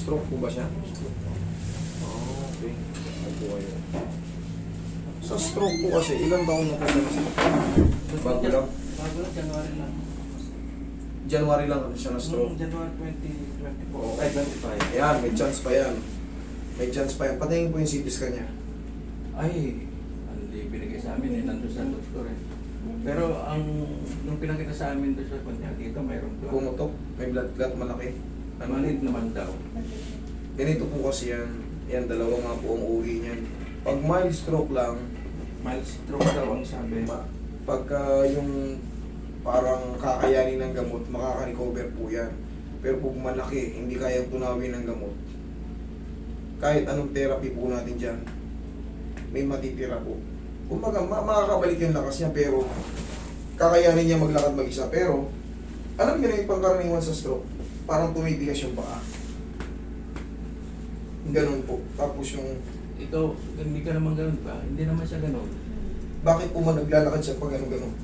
Na-stroke po ba siya? Oh, okay. Opo kayo. Sa stroke po kasi, ilang taon na po siya na-stroke? Bago lang? Bago lang, January lang. January lang kasi siya na-stroke. January 2024. Oo. Ay, 25. Ayan, may chance pa yan. May chance pa yan. Patingin po yung CT scan niya. Ay, hindi binigay sa amin eh, nandun sa doktor eh. Pero nung pinakita sa amin doon sa kanya, dito mayroon blood. Pumutok, may blood clot malaki. Manid naman daw. Ganito po kasi yan. Yan, dalawa nga po ang uwi niyan. Pag mild stroke lang, Mild stroke daw ang sabi. pagka yung parang kakayanin ng gamot, makaka-recover po yan. Pero pag malaki, hindi kayang tunawin ng gamot, kahit anong therapy po natin dyan, may matitira po. Kumbaga, makakabalik yung lakas niya, pero kakayanin niya maglakad mag-isa. Pero, alam niyo na yung pangkaraniwan sa stroke, parang tumitigas yung paa. Ganun po. Tapos yung, Ito, hindi ka naman ganun ba? Hindi naman siya ganun. bakit po man naglalakad siya pag gano'n-gano'n?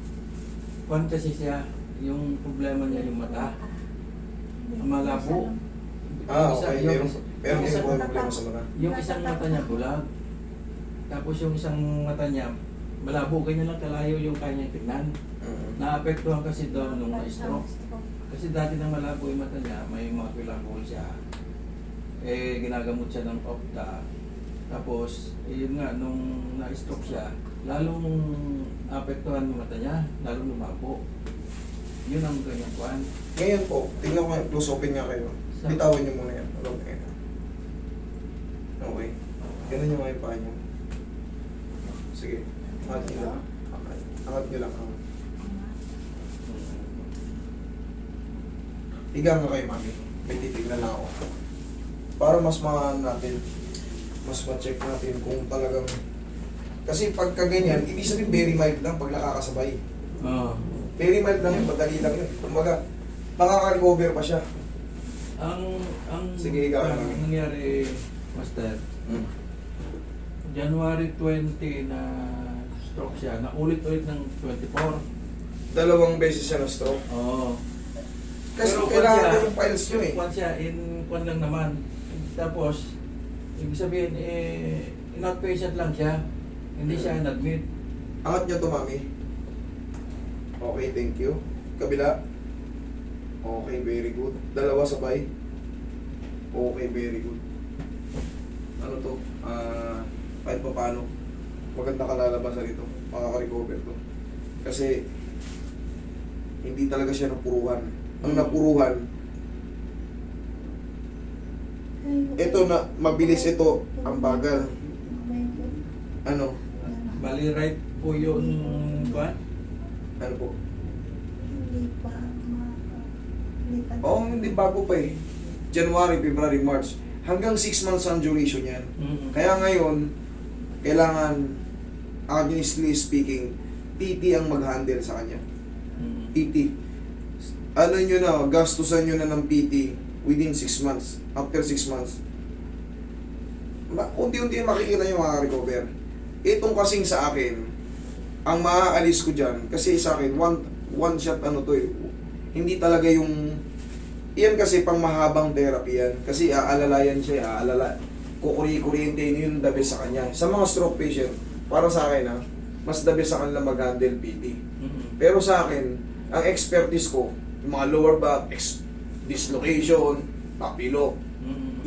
Kwan kasi siya, yung problema niya yung mata. Ang malabo. Ah, Isa- okay. yung- Meron yung din isa- po yung problema sa mata. Yung isang mata niya bulag. Tapos yung isang mata niya, malabo, ganyan lang kalayo yung kanyang tignan. Naapektuhan kasi daw nung na-stroke. Kasi dati nang malabo yung mata niya, may mga kilangkol siya. Eh, ginagamot siya ng opta. Tapos, yun nga, nung na-stroke siya, lalong apektuhan yung mata niya, lalong lumabo. Yun ang ganyang kwan. Ngayon po, tingnan ko, close open nga kayo. Bitawan niyo muna yan. Okay. Okay. Ganun yung mga paa niyo. Sige. Angat niyo lang. Angat niyo lang. Higa nga kayo, mami. May titignan na ako. Para mas natin, mas ma-check natin kung talagang... Kasi pagka ganyan, ibig sabihin very mild lang pag nakakasabay. Oo. Very mild lang yun, madali lang yun. Kumbaga, makaka-recover pa siya. Ang Sige, ikaw na. ang nangyari, Master, January 20 na stroke siya, naulit-ulit ng 24. Dalawang beses siya na-stroke. Oo. Kasi Pero kailangan kwan ko siya, yung files nyo eh. Kwan siya, kwan lang naman. Tapos, ibig sabihin, in-outpatient lang siya. Hindi siya na-admit. Angat nyo to, mami. Okay, thank you. Kabila. Okay, very good. Dalawa sabay. Okay, very good. Ano to? Kahit pa paano, maganda kalalabasan ito. Makaka-recover to. Kasi, hindi talaga siya napuruhan. Ang napuruhan, ito na, mabilis ito, ang bagal. Ano? Bali, right po yung kwan? Ano po? Hindi pa. Oo, hindi bago pa eh. January, February, March. Hanggang 6 months ang duration yan. Kaya ngayon, kailangan, honestly speaking, PT ang mag-handle sa kanya. PT. Ano nyo na, gastusan nyo na ng PT within 6 months. After 6 months. Unti-unti makikita nyo makaka-recover. Itong kasing sa akin, ang maaalis ko dyan, kasi sa akin, one shot ano to eh. Hindi talaga yung... Yan kasi pang mahabang therapy yan. Kasi aalalayan siya, kukuri-kuryente yun the best sa kanya. Sa mga stroke patient, para sa akin ha, mas the best sa kanila mag-handle PT. Pero sa akin, ang expertise ko, yung mga lower back, dislocation, papilo,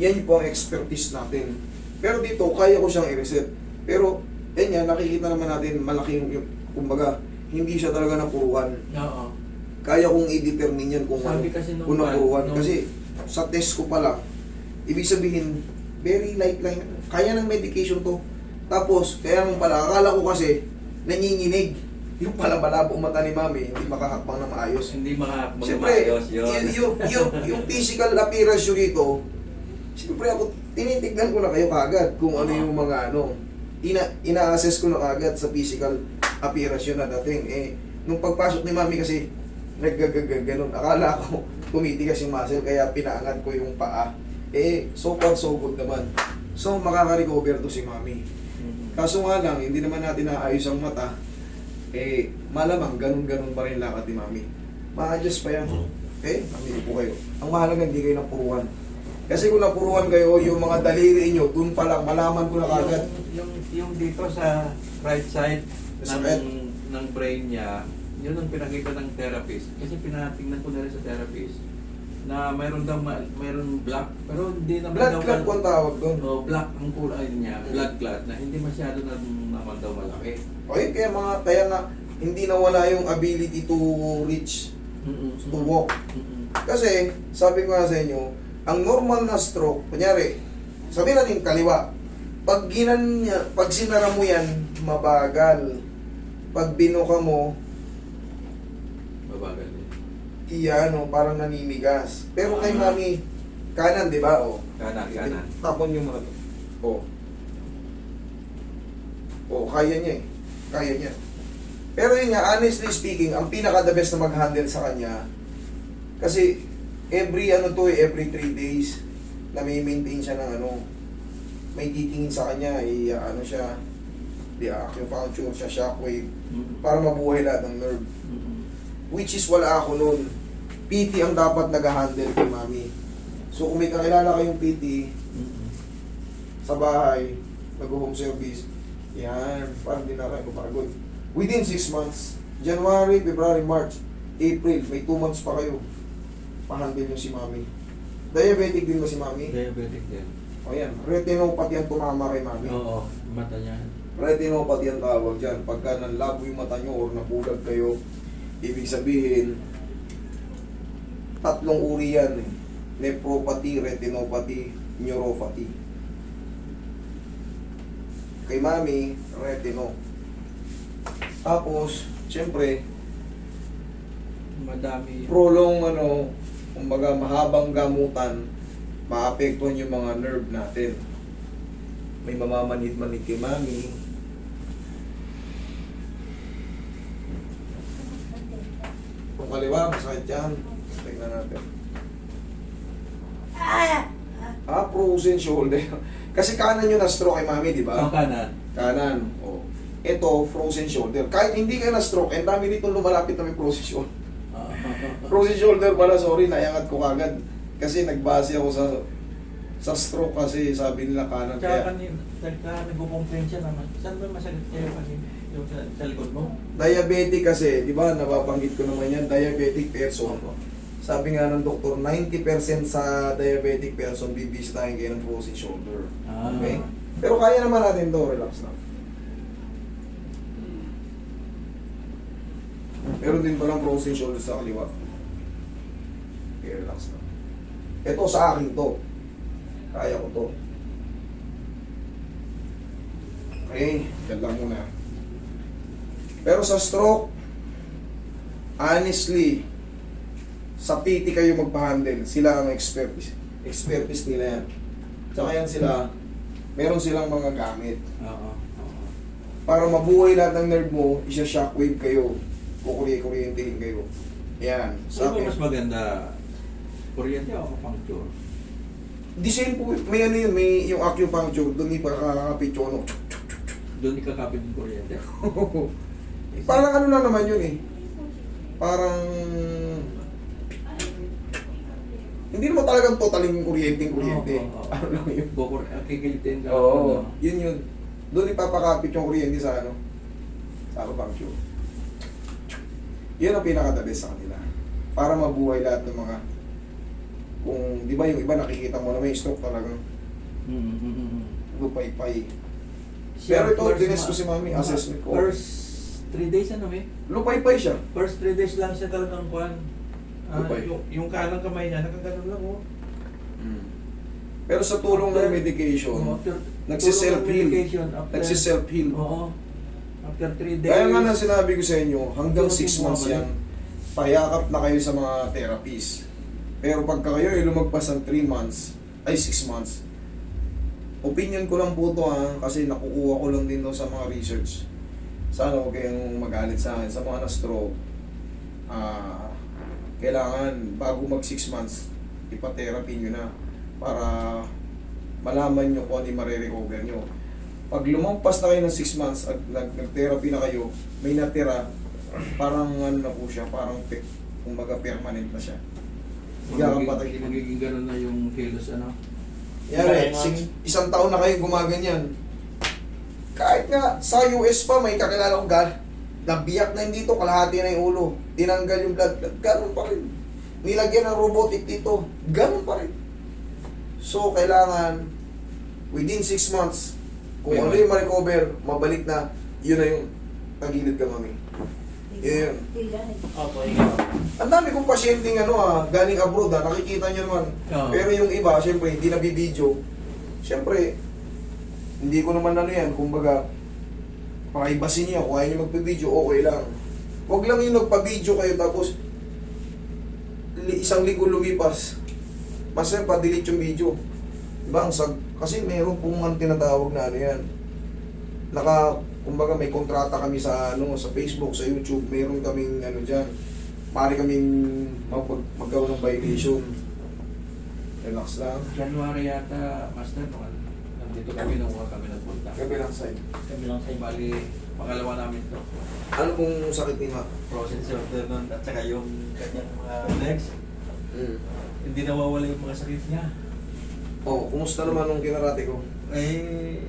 yan po ang expertise natin. Pero dito, kaya ko siyang i-reset. Pero, yan yan, nakikita naman natin, malaki yung kumbaga, hindi siya talaga napuruhan. Oo. Kaya kong i-determine yan kung Sabi kasi nung kung napuruhan. nung- Kasi, sa test ko pa lang, ibig sabihin, very light lang. Kaya ng medication to. Tapos, kaya nung pala, akala ko kasi, nanginginig. Yung pala malabo mata ni mami, hindi makahakbang na maayos. Hindi Siyempre, maayos yun. yung physical appearance yun dito, siyempre ako, tinitignan ko na kayo kagad kung ano yung mga ano, ina-assess ko na kagad sa physical appearance yun na dating. Nung pagpasok ni mami kasi, naggagaganon, akala ko tumitigas yung muscle, kaya pinaangat ko yung paa. So far so good naman. So, makaka-recover to si mami. Kaso nga lang, hindi naman natin naayos ang mata, malamang ganun-ganun pa rin lakad ni mami. Ma-adjust pa yan. Namili po kayo. Ang mahalaga, hindi kayo napuruhan. Kasi kung napuruan kayo, yung mga daliri nyo, dun pa lang, malaman ko na kagad. Yung dito sa right side Masakit. ng brain niya, yun ang pinakita ng therapist. Kasi pinatingnan ko na rin sa therapist na mayroon black, pero hindi naman Blood daw clot po ang tawag doon. black ang kulay niya, blood clot na hindi masyado naman daw malaki. Okay, kaya nga, hindi nawala yung ability to reach, to walk. Kasi, sabi ko nga sa inyo, ang normal na stroke, kunyari, sabi natin kaliwa, pag sinara mo yan, mabagal. Pag binuka mo, Mabagal din. parang naninigas. Pero kay mami, kanan, di ba? O, Kanan. tapon yung mga to. Kaya niya eh. Kaya niya. Pero yun nga, honestly speaking, ang pinaka-the best na mag-handle sa kanya, kasi every 3 days, na may maintain siya ng may titingin sa kanya, siya, acupuncture siya, shockwave, para mabuhay lahat ng nerve. Which is wala ako nun. PT ang dapat nag-handle kay mami. So kung may kakilala kayong PT, sa bahay, nag-home service, yan, parang din na kayo mapagod. Within 6 months, January, February, March, April, may 2 months pa kayo. Pa-handle nyo si mami. Diabetic din ba si mami? Diabetic din. O yan, retinopathy ang tumama kay mami. Oo, mata niya. Retinopathy ang tawag dyan. Pagka nanlabo yung mata nyo or nabulag kayo, ibig sabihin, 3 uri yan eh. Nephropathy, retinopathy, neuropathy. Kay mami, retino. Tapos, syempre, Madami. prolong kumbaga mahabang gamutan, maapektuhan yung mga nerve natin. May mamamanhid-manhid kay mami. Kung kaliwa, masakit yan. Tingnan natin. Frozen shoulder. Kasi kanan yun na stroke kay mami, di ba? Kanan. Kanan. O. Ito, frozen shoulder. Kahit hindi ka na stroke, ang dami dito lumalapit na may frozen shoulder. Frozen shoulder pala, sorry, naiangat ko kagad. Kasi nagbase ako sa stroke kasi sabi nila kanan. Tsaka Kaya nag-complain siya naman. Saan ba masakit kayo kasi yung sa likod mo? diabetic kasi, di ba, nababanggit ko naman yan, diabetic person. Sabi nga ng doktor, 90% sa diabetic person, bibisitahin kayo ng frozen shoulder. Okay? Pero kaya naman natin to, relax lang. Meron din palang frozen shoulder sa kaliwa. Okay, relax lang. Ito sa akin to. Kaya ko to. Okay, yan lang muna. Pero sa stroke, honestly, sa PT kayo magpa-handle. Sila ang expertise nila yan. Tsaka yan sila, meron silang mga gamit. Oo. Para mabuhay lahat ng nerve mo, isa-shockwave kayo. Kukuryente-kuryentehin kayo. Yan. Sa akin, mas maganda kuryente o acupuncture? Design po, may yun, may yung acupuncture, doon ipakakapit yung Doon ikakapit ng kuryente? Parang lang naman yun eh. Parang hindi naman talagang totaling kuryente. Oo. Ano lang yun? Kikilitin ka. Oo, yun. Doon ipapakapit yung kuryente sa sa acupuncture. Yun ang pinaka-the-best sa kanila. Para mabuhay lahat ng mga, kung di ba yung iba nakikita mo na may stroke talagang lupay-pay. Pero ito, dinis ko si mami, assessment ko. First 3 days Lupay-pay siya. First 3 days lang siya talagang kuhan. Lupay. Yung kanang kamay niya, nakaganon lang oh. Pero sa tulong ng medication, nagsiself-heal. Nagsiself-heal. Oo. After 3 days. Kaya nga na sinabi ko sa inyo, hanggang 6 months yan, payakap na kayo sa mga therapies. Pero pagka kayo ay lumagpas ng 3 months, ay 6 months, opinion ko lang po ito kasi nakukuha ko lang din doon sa mga research. Sana huwag kayong magalit sa akin. Sa mga na-stroke, kailangan bago mag 6 months, ipa-therapy nyo na para malaman nyo kung ano yung marirecover nyo. Pag lumampas na kayo ng 6 months at nag-therapy na kayo, may natira, parang ano na po siya, parang kumbaga permanent na siya. Higa kang patay. Magiging ganun na yung kilos, ano? Yan isang taon na kayo gumaganyan. Kahit nga sa US pa may kakilala kong nabiyak na hindi dito, kalahati na yung ulo. Tinanggal yung blood, ganun pa rin. Nilagyan ng robotic dito, ganun pa rin. So, kailangan within 6 months, kung ano yung ma-recover, mabalik na, yun na yung tagilid ka, mami. Yun. Opo, Ang dami kong pasyenteng galing abroad nakikita nyo naman. Oo. Pero yung iba, syempre, hindi nabibidyo. Syempre, hindi ko naman yan, kumbaga, pakibasin niya, kung ayaw niyo magpabidyo, okay lang. Huwag lang yung nagpabidyo kayo, tapos, isang linggo lumipas, masaya pa-delete yung video. Diba? Kasi meron pong ang tinatawag na yan. Kumbaga may kontrata kami sa sa Facebook, sa YouTube, meron kaming diyan. Pare kaming magkaroon ng violation. Relax lang. January yata, Master, nandito kami nung kami nagpunta. Kabilang side. Kabilang sa'yo. Bali, pangalawa namin to. Ano pong sakit ni Ma? Frozen shoulder nun, at saka yung kanyang mga legs. Hindi nawawala yung mga sakit niya. Oh, kumusta naman nung kinarate ko? Eh,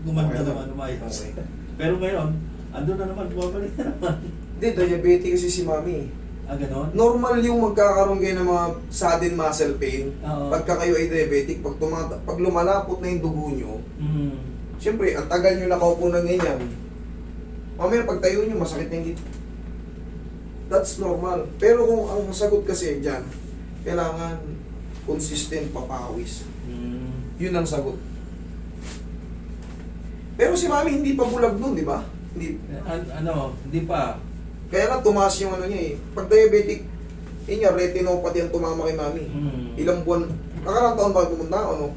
gumanda Okay naman, umayos. Okay. Pero ngayon, andun na naman, bumabalik na naman. Hindi, diabetic kasi si Mami. Ah, ganon? Normal yung magkakaroon kayo ng mga sudden muscle pain. Oo. Pagka kayo ay diabetic, pag lumalapot na yung dugo nyo, siyempre, ang tagal nyo nakaupo na ganyan. Mamaya pag tayo nyo, masakit na yung dito. That's normal. Pero kung ang sagot kasi dyan, kailangan consistent papawis. Yun ang sagot. Pero si Mami hindi pa bulag nun, di ba? Hindi. Hindi pa. Kaya lang tumaas yung niya eh. Pag diabetic, yun nga, retinopathy ang tumama kay Mami. Ilang buwan, nakarang taon ba kayo pumunta o no?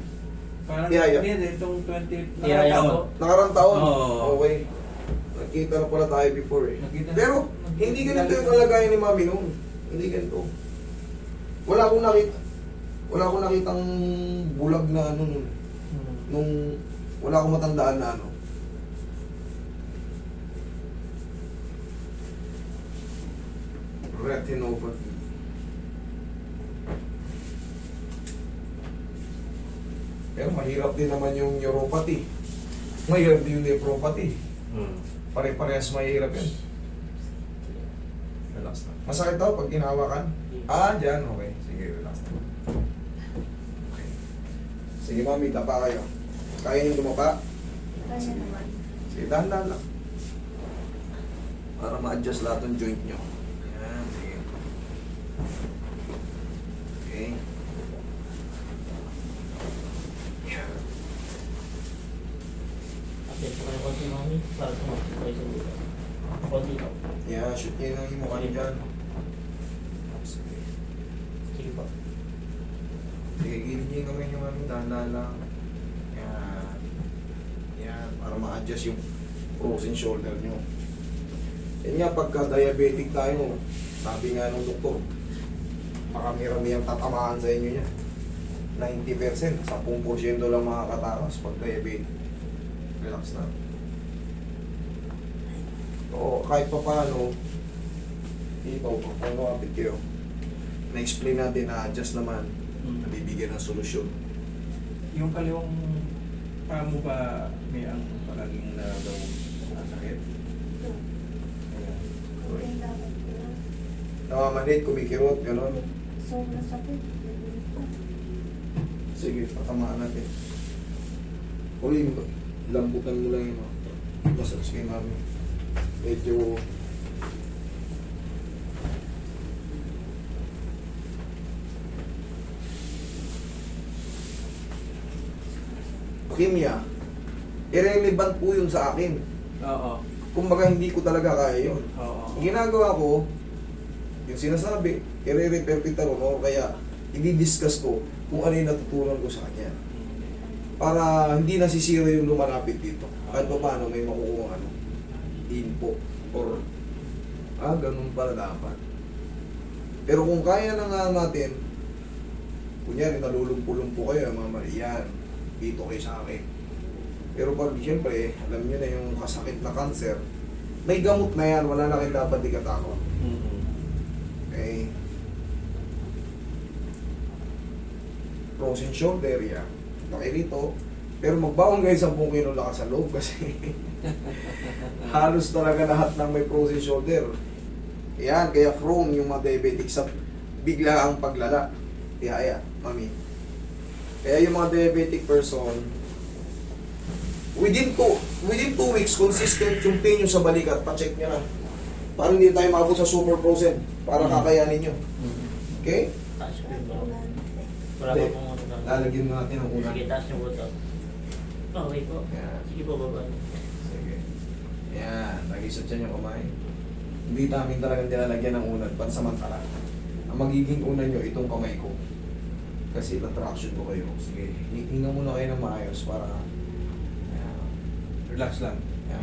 Parang Tiyaya. hindi, itong 20 Tiyaya taon. po. Nakarang taon? Oo. Okay. Nakita na pala tayo before eh. Nakita na- Pero, hindi ganito yung kalagayan ni Mami noon. Hindi ganito. Wala akong nakitang bulag na nun. Nung, wala akong matandaan na retinopathy. Pero mahirap din naman yung neuropathy. Mahirap din yung nephropathy. Pare-parehas mahirap yun. Relax na. Masakit daw pag hinahawakan? Dyan. Okay. Sige, relax na. Okay. Sige, Mami, tapa kayo. Kaya niyo tumapa? Kaya naman. Sige, dahan-dahan lang. Para ma-adjust lahat ng joint nyo. Ayan, sige. Okay. Yan. Update ko kayo konti, Mami. Para sa mga situation dito. Konti lang. Yeah, shoot nyo yung mukha nyo dyan. Sige. Sige po. Sige, gilid nyo yung kamay nyo, Mami. Dahan-dahan lang. Yan. Yan, para ma-adjust yung frozen shoulder nyo. Yan nga, pagka-diabetic tayo, sabi nga ng doktor, makarami ang tatamaan sa inyo niya. 90%, 10% lang makakatakas pag diabetic. Relax na. O kahit pa paano, dito, kung lumapit kayo, na-explain natin na adjust naman, nabibigyan ng solusyon. Yung kaliwang paa mo ba may ang palaging nararamdaman na sakit? Namamanit, kumikirot, gano'n. Sobrang sakit. Sige, patamaan natin. Uli, lambutan mo lang yun. Massage kay Mami. Medyo... Kimya. Irrelevant po yun sa akin. Oo. Kumbaga hindi ko talaga kaya yun. Oo. Ang ginagawa ko, yung sinasabi, i-repair kita ron o kaya i-discuss ko kung ano yung natutunan ko sa kanya. Para hindi nasisira yung lumalapit dito. Kahit pa paano may makukuha info or ganun pala dapat. Pero kung kaya na nga natin, kunyari nalulumpo-lumpo kayo, mga Marian, dito kayo sa akin. Pero pag siyempre, alam nyo na yung kasakit na cancer, may gamot na yan, wala na kayong dapat ikatakot. Okay? frozen shoulder, yan. Okay rito. Pero magbaon kayo 10 kilo lakas sa loob kasi halos talaga lahat ng may frozen shoulder. Yan, kaya prone yung mga diabetic sa bigla ang paglala. Kaya, mami. Kaya yung mga diabetic person, within 2 weeks, consistent yung pain nyo sa balikat, pa-check nyo na. Para hindi tayo maabot sa super frozen, para kakayanin nyo. Okay? Taas ko ba? Wala Hindi. pa pong ano na. Lalagyan natin ang una. Sige, taas niyo po ito. Okay po. Yan. Sige po, baba. Sige. Yan, nag-isot siya yung kamay. Hindi namin talagang nilalagyan ng unad, pansamantala. Ang magiging una nyo, itong kamay ko. Kasi traction ko kayo. Sige, hinga muna kayo ng maayos para Relax lang.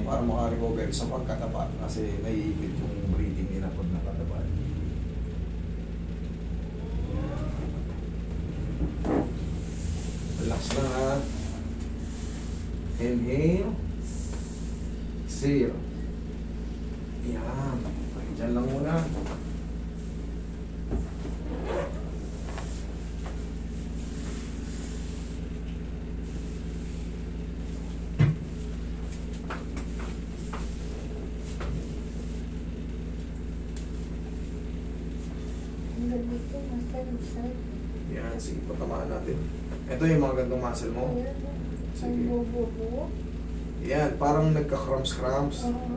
para makarecover sa pagkatapa. Kasi naiipit yung breathing nila pag nakatapa. Relax lang ha. Inhale. Exhale. Yan. Diyan lang muna. Yan, sige, patamaan natin. Ito yung mga gandong muscle mo. Sige. Yan, parang nagka-cramps-cramps. Oo.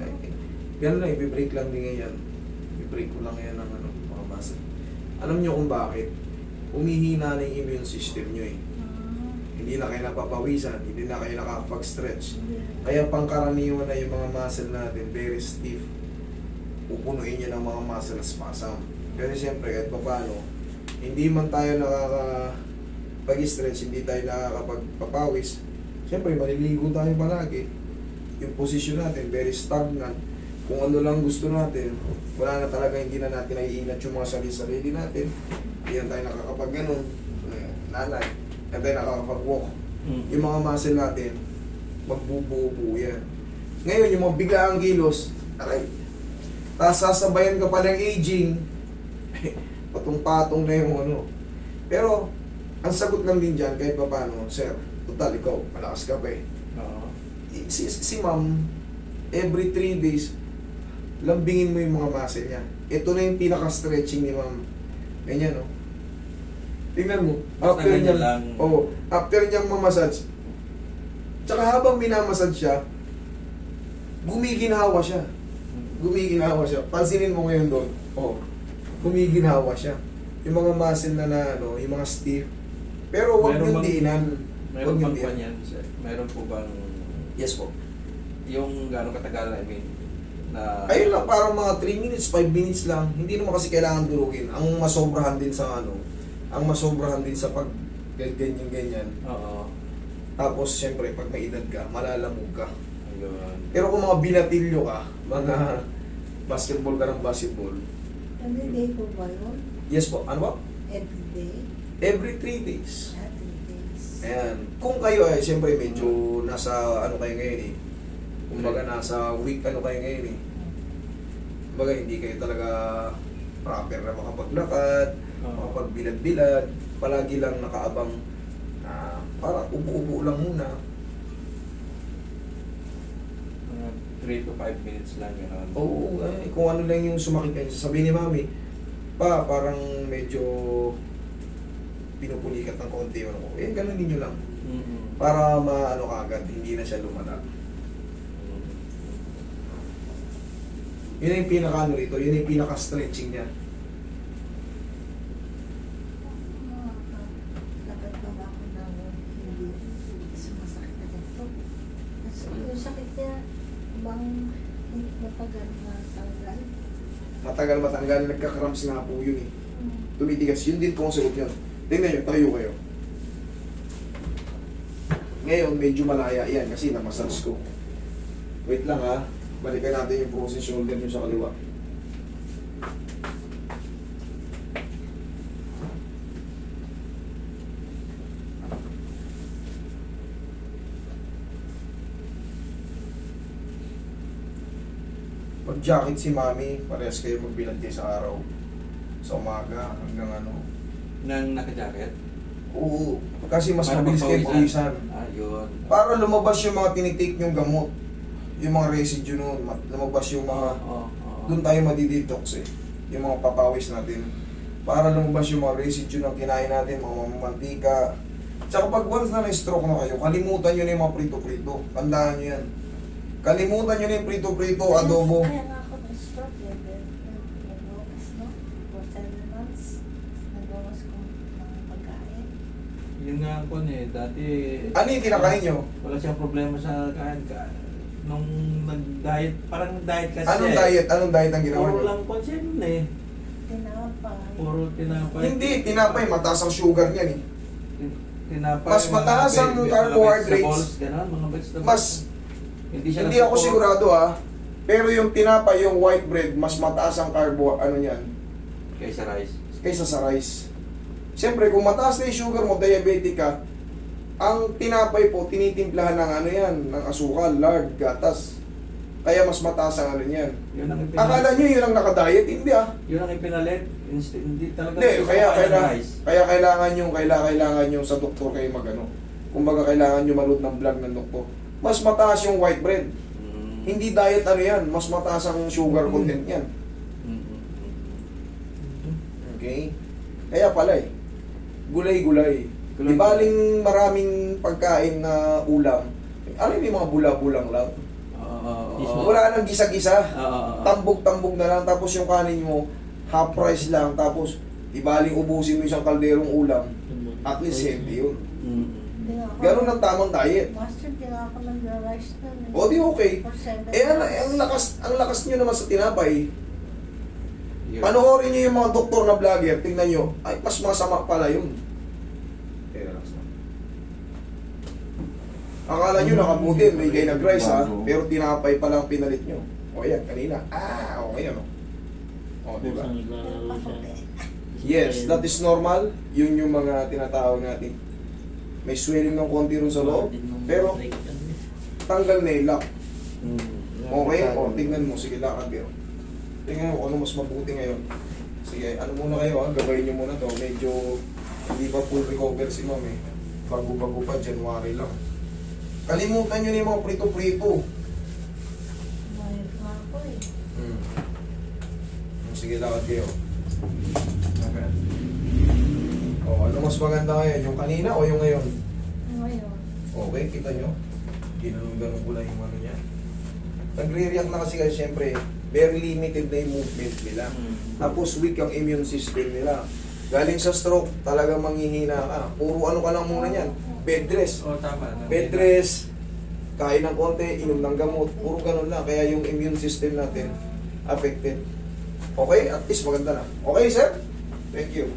Ganun lang, i-break lang din yan. I-break ko lang yan ng ano, mga muscle. Alam nyo kung bakit? Umihina na yung immune system nyo eh. Hindi na kayo napapawisan, hindi na kayo nakakapag-stretch. Kaya pangkaraniwan na yung mga muscle natin, very stiff. Pupunuin nyo ng mga muscle spasm. Pero siyempre, kahit pa paano, hindi man tayo nakakapag-stretch, hindi tayo nakakapagpapawis. Siyempre, maliligo tayo palagi. Yung posisyon natin, very stagnant. Kung ano lang gusto natin, wala na talaga, hindi na natin naiinat yung mga sarili natin. Hindi na tayo nakakapag-ganon. Nanay, hindi tayo nakakapag-walk. Yung mga muscle natin, magbubuo yan. Ngayon, yung mga biglaang kilos, aray, tapos sasabayan ka pa ng aging, patong-patong na yung ano. Pero, ang sagot lang din dyan, kahit pa paano, sir, total, ikaw, malakas ka pa eh. Oo. Si ma'am, every 3 days, lambingin mo yung mga muscle niya. Ito na yung pinaka-stretching ni ma'am. Ganyan, no? Tingnan mo, Basta after ganyan niyang, lang. after niyang mamassage, tsaka habang minamassage siya, gumiginhawa siya. Gumiginhawa siya. Pansinin mo ngayon doon. Gumiginhawa siya. Yung mga muscle na ano, yung mga stiff. Pero huwag yung diinan. Meron Huwag yung bang diinan. kwan yan, sir? Meron po bang Yes po. yung gano'ng katagal, I mean, na... Ayun lang, parang mga 3 minutes, 5 minutes lang. Hindi naman kasi kailangan durugin. Ang masobrahan din sa ano, ang masobrahan din sa pag ganyan. Oo. Tapos, syempre, pag may edad ka, malalamog ka. Ayun. Pero kung mga binatilyo ka, mga basketball ka ng basketball, Everyday po ba yun? yes po, ano ba? Everyday? Every 3 days. 3 days. Ayan. Kung kayo ay, siyempre, medyo nasa, ano kayo ngayon eh. Kumbaga, nasa week, ano kayo ngayon eh. Kumbaga, hindi kayo talaga proper na makapaglakad, Oo. makapagbilad-bilad, palagi lang nakaabang na parang upo-upo lang muna. Mga 3 to 5 minutes lang, gano'n. Oo, kung ano lang yung sumakit kayo, sasabihin ni mami, parang medyo pinupulikat ng konti o ano. Ganun din nyo lang. Mm-hmm. Para maano kagad, hindi na siya lumala. Yun yung pinaka-ano rito, yun yung pinaka-stretching niya. Lakad pa ba ako na hindi sumasakit na ganito? Yung sakit niya, bang matagal na tanggal? Matagal matanggal, nagka-cramps nga po yun eh. Tumitigas, yun din po ang sagot yun. Tingnan nyo, tayo kayo. Ngayon, medyo malaya yan kasi na-massage ko. Wait lang ha, balikan natin yung frozen shoulder nyo sa kaliwa. Pag-jacket si mami, parehas kayo magbilad kayo sa araw. Sa umaga hanggang ano. Nang naka-jacket? Oo, kasi mas Para mabilis kayo pawisan. Ayun. Para lumabas yung mga tinitake nyong gamot. Yung mga residue nun, lumabas yung mga... Oo. Doon tayo madidetox eh. Yung mga papawis natin. Para lumabas yung mga residue ng kinain natin, mga mantika. Tsaka pag once na na-stroke na kayo, kalimutan nyo na yung mga prito-prito. Tandaan nyo yan. Kalimutan nyo na yung prito-prito, adobo. Kaya nga ako na-stroke eh. Nag-wakas, no? For 7 months. Nag-wakas ko ng pagkain. Yun nga ako dati... Ano yung kinakain nyo? Wala siyang problema sa kain. Nung nag-diet, parang diet kasi. Anong diet? Anong diet ang ginawa Puro nyo? lang konsen eh. Tinapay. Puro tinapay. Hindi, tinapay, mataas ang sugar niyan eh. Tinapay. Mas mataas ang carbohydrates. Vegetables, ganun, mga vegetables. Mas, hindi siya hindi ako sigurado pero yung tinapay, yung white bread, mas mataas ang carbo, ano niyan, Kaysa rice. kaysa sa rice. Siyempre, kung mataas na yung sugar mo, diabetic ka, ang tinapay po, tinitimplahan ng ano yan, ng asukal, lard, gatas. Kaya mas mataas ang ano niyan. Yun ang ipinalit. Akala nyo yun ang nakadiet? Hindi Yun ang ipinalit. Hindi talaga. Hindi, rice. kaya kailangan nyo sa doktor kayo magano. Kumbaga kailangan nyo manood ng vlog ng doktor. Mas mataas yung white bread. Hindi diet ano yan, mas mataas ang sugar content yan. Okay? Kaya pala gulay-gulay. Di baling maraming pagkain na ulam. Ano yung mga bula-bulang lang? Wala nang gisa-gisa. Tambog-tambog na lang. Tapos yung kanin mo, half price lang. Tapos, di baling ubusin mo isang kalderong ulam. At least healthy yun. Ganun ang tamang diet. Master, di nga ako nag-rice na. O di okay. For 7 Ang lakas nyo naman sa tinapay. Panoorin nyo yung mga doktor na vlogger, tingnan nyo, ay mas masama pala yun. Relax na. Akala nyo nakabuti, may kayo nag-rice pero tinapay pa lang pinalit nyo. O yan, kanina. Okay ano. O, diba? Kusang naglalaro siya. Yes, that is normal. Yun yung mga tinatawag natin. May swelling ng konti rin sa loob, pero tanggal na yung lock. Okay? O, tingnan mo. Sige, lakad kayo. Tingnan mo kung ano mas mabuti ngayon. Sige, ano muna kayo gabayin nyo muna to. Medyo hindi pa full recover si ma'am eh. Bago-bago pa, January lang. Kalimutan nyo na yung mga prito-prito. Mayroon nga ako eh. Sige, lakad kayo. Okay. O, ano mas maganda ngayon? Yung kanina o yung ngayon? Ngayon. Okay, kita nyo? Ginanong-ganong ko lang yung ano niya. Nagre-react na kasi kayo, syempre, very limited na yung movement nila. Tapos weak ang immune system nila. Galing sa stroke, talagang manghihina ka. Puro ano ka lang muna yan. Bed rest. Tama. Bed rest, kain ng konti, inom ng gamot. Puro ganun lang. Kaya yung immune system natin affected. Okay? At least maganda na. Okay, sir? Thank you.